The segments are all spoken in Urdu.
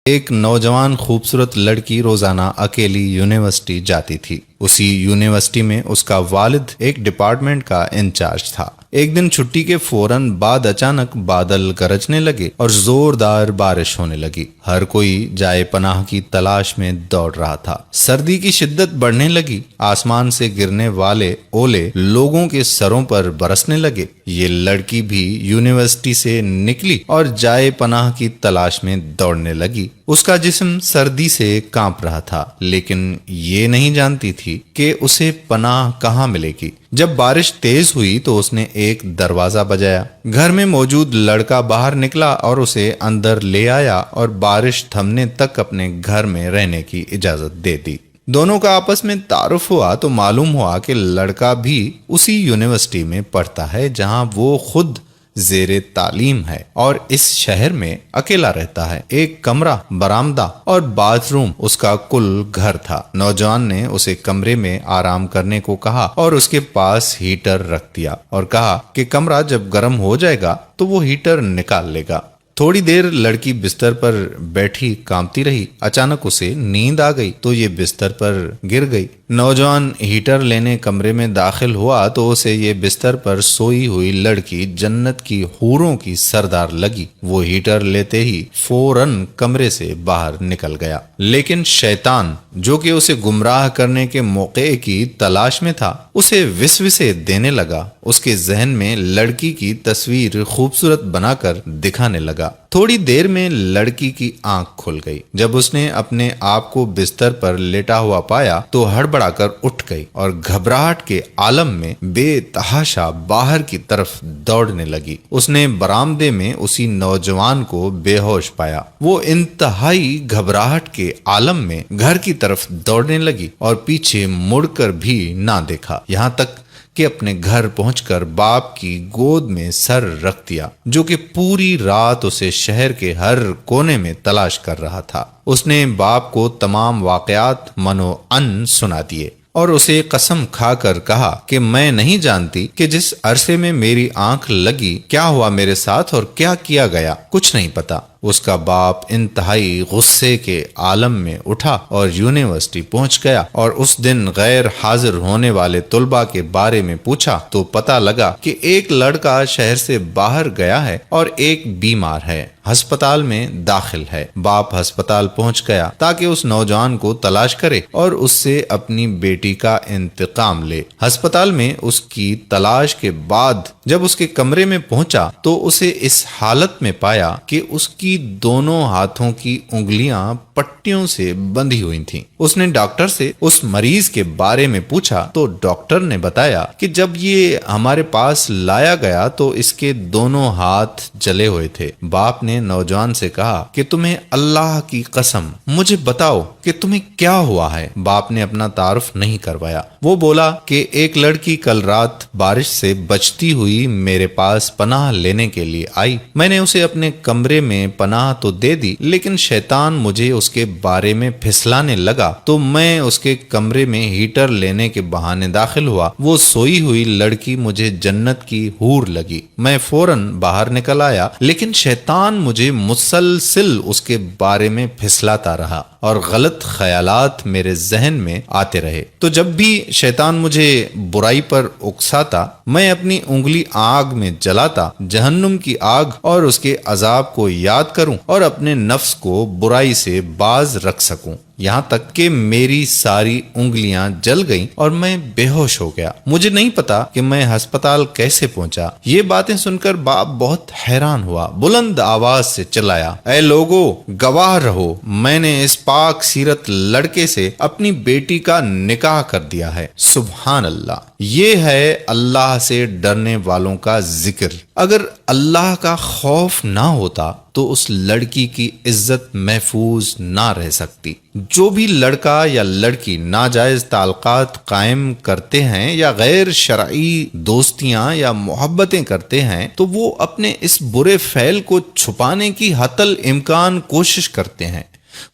ایک نوجوان خوبصورت لڑکی روزانہ اکیلی یونیورسٹی جاتی تھی۔ اسی یونیورسٹی میں اس کا والد ایک ڈپارٹمنٹ کا انچارج تھا۔ ایک دن چھٹی کے فوراً بعد اچانک بادل گرجنے لگے اور زوردار بارش ہونے لگی۔ ہر کوئی جائے پناہ کی تلاش میں دوڑ رہا تھا۔ سردی کی شدت بڑھنے لگی۔ آسمان سے گرنے والے اولے لوگوں کے سروں پر برسنے لگے۔ یہ لڑکی بھی یونیورسٹی سے نکلی اور جائے پناہ کی تلاش میں دوڑنے لگی۔ اس کا جسم سردی سے کانپ رہا تھا، لیکن یہ نہیں جانتی تھی کہ اسے پناہ کہاں ملے گی۔ جب بارش تیز ہوئی تو اس نے ایک دروازہ بجایا۔ گھر میں موجود لڑکا باہر نکلا اور اسے اندر لے آیا اور بارش تھمنے تک اپنے گھر میں رہنے کی اجازت دے دی۔ دونوں کا آپس میں تعارف ہوا تو معلوم ہوا کہ لڑکا بھی اسی یونیورسٹی میں پڑھتا ہے جہاں وہ خود زیر تعلیم ہے اور اس شہر میں اکیلا رہتا ہے۔ ایک کمرہ، برآمدہ اور باتھ روم اس کا کل گھر تھا۔ نوجوان نے اسے کمرے میں آرام کرنے کو کہا اور اس کے پاس ہیٹر رکھ دیا اور کہا کہ کمرہ جب گرم ہو جائے گا تو وہ ہیٹر نکال لے گا۔ تھوڑی دیر لڑکی بستر پر بیٹھی کانپتی رہی۔ اچانک اسے نیند آ گئی تو یہ بستر پر گر گئی۔ نوجوان ہیٹر لینے کمرے میں داخل ہوا تو اسے یہ بستر پر سوئی ہوئی لڑکی جنت کی حوروں کی سردار لگی۔ وہ ہیٹر لیتے ہی فوراً کمرے سے باہر نکل گیا، لیکن شیطان جو کہ اسے گمراہ کرنے کے موقع کی تلاش میں تھا اسے وسوسے دینے لگا۔ اس کے ذہن میں لڑکی کی تصویر خوبصورت بنا کر دکھانے لگا۔ تھوڑی دیر میں لڑکی کی آنکھ کھل گئی۔ جب اس نے اپنے آپ کو بستر پر لیٹا ہوا پایا تو ہڑبڑا کر اٹھ گئی اور گھبراہٹ کے عالم میں بے تحاشا باہر کی طرف دوڑنے لگی۔ اس نے برآمدے میں اسی نوجوان کو بے ہوش پایا۔ وہ انتہائی گھبراہٹ کے عالم میں گھر کی طرف دوڑنے لگی اور پیچھے مڑ کر بھی نہ دیکھا، یہاں تک کہ اپنے گھر پہنچ کر باپ کی گود میں سر رکھ دیا، جو کہ پوری رات اسے شہر کے ہر کونے میں تلاش کر رہا تھا۔ اس نے باپ کو تمام واقعات منو ان سنا دیے اور اسے قسم کھا کر کہا کہ میں نہیں جانتی کہ جس عرصے میں میری آنکھ لگی کیا ہوا میرے ساتھ اور کیا کیا گیا، کچھ نہیں پتا۔ اس کا باپ انتہائی غصے کے عالم میں اٹھا اور یونیورسٹی پہنچ گیا اور اس دن غیر حاضر ہونے والے طلباء کے بارے میں پوچھا تو پتا لگا کہ ایک لڑکا شہر سے باہر گیا ہے اور ایک بیمار ہے، ہسپتال میں داخل ہے۔ باپ ہسپتال پہنچ گیا تاکہ اس نوجوان کو تلاش کرے اور اس سے اپنی بیٹی کا انتقام لے۔ ہسپتال میں اس کی تلاش کے بعد جب اس کے کمرے میں پہنچا تو اسے اس حالت میں پایا کہ اس کی دونوں ہاتھوں کی انگلیاں پٹیوں سے بندھی ہوئی تھیں۔ اس نے ڈاکٹر سے اس مریض کے بارے میں پوچھا تو ڈاکٹر نے بتایا کہ جب یہ ہمارے پاس لایا گیا تو اس کے دونوں ہاتھ جلے ہوئے تھے۔ باپ نے نوجوان سے کہا کہ تمہیں اللہ کی قسم مجھے بتاؤ کہ تمہیں کیا ہوا ہے۔ باپ نے اپنا تعارف نہیں کروایا۔ وہ بولا کہ ایک لڑکی کل رات بارش سے بچتی ہوئی میرے پاس پناہ لینے کے لیے آئی۔ میں نے اسے اپنے کمرے میں پناہ تو دے دی، لیکن شیطان مجھے اس کے بارے میں پھسلانے لگا تو میں اس کے کمرے میں ہیٹر لینے کے بہانے داخل ہوا۔ وہ سوئی ہوئی لڑکی مجھے جنت کی حور لگی۔ میں فوراً باہر نکل آیا، لیکن شیطان مجھے مسلسل اس کے بارے میں پھسلاتا رہا اور غلط خیالات میرے ذہن میں آتے رہے۔ تو جب بھی شیطان مجھے برائی پر اکساتا میں اپنی انگلی آگ میں جلاتا، جہنم کی آگ اور اس کے عذاب کو یاد کروں اور اپنے نفس کو برائی سے باز رکھ سکوں، یہاں تک کہ میری ساری انگلیاں جل گئیں اور میں بے ہوش ہو گیا۔ مجھے نہیں پتا کہ میں ہسپتال کیسے پہنچا۔ یہ باتیں سن کر باپ بہت حیران ہوا، بلند آواز سے چلایا، اے لوگو، گواہ رہو، میں نے اس پاک سیرت لڑکے سے اپنی بیٹی کا نکاح کر دیا ہے۔ سبحان اللہ، یہ ہے اللہ سے ڈرنے والوں کا ذکر۔ اگر اللہ کا خوف نہ ہوتا تو اس لڑکی کی عزت محفوظ نہ رہ سکتی۔ جو بھی لڑکا یا لڑکی ناجائز تعلقات قائم کرتے ہیں یا غیر شرعی دوستیاں یا محبتیں کرتے ہیں تو وہ اپنے اس برے فعل کو چھپانے کی حتی الامکان کوشش کرتے ہیں۔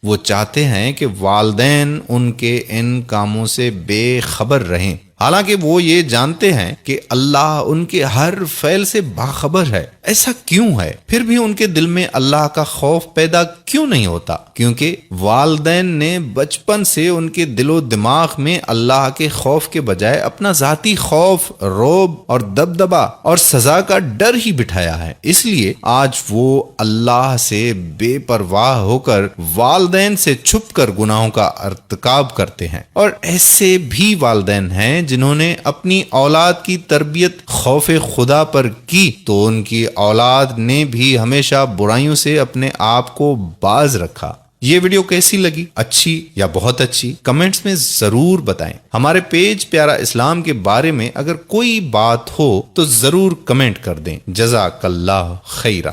وہ چاہتے ہیں کہ والدین ان کے ان کاموں سے بے خبر رہیں۔ حالانکہ وہ یہ جانتے ہیں کہ اللہ ان کے ہر فعل سے باخبر ہے۔ ایسا کیوں ہے؟ پھر بھی ان کے دل میں اللہ کا خوف پیدا کیوں نہیں ہوتا؟ کیونکہ والدین نے بچپن سے ان کے دل و دماغ میں اللہ کے خوف کے بجائے اپنا ذاتی خوف، رعب اور دبدبا اور سزا کا ڈر ہی بٹھایا ہے۔ اس لیے آج وہ اللہ سے بے پرواہ ہو کر والدین سے چھپ کر گناہوں کا ارتکاب کرتے ہیں۔ اور ایسے بھی والدین ہیں جنہوں نے اپنی اولاد کی تربیت خوف خدا پر کی تو ان کی اولاد نے بھی ہمیشہ برائیوں سے اپنے آپ کو باز رکھا۔ یہ ویڈیو کیسی لگی؟ اچھی یا بہت اچھی؟ کمنٹس میں ضرور بتائیں۔ ہمارے پیج پیارا اسلام کے بارے میں اگر کوئی بات ہو تو ضرور کمنٹ کر دیں۔ جزاک اللہ خیرہ۔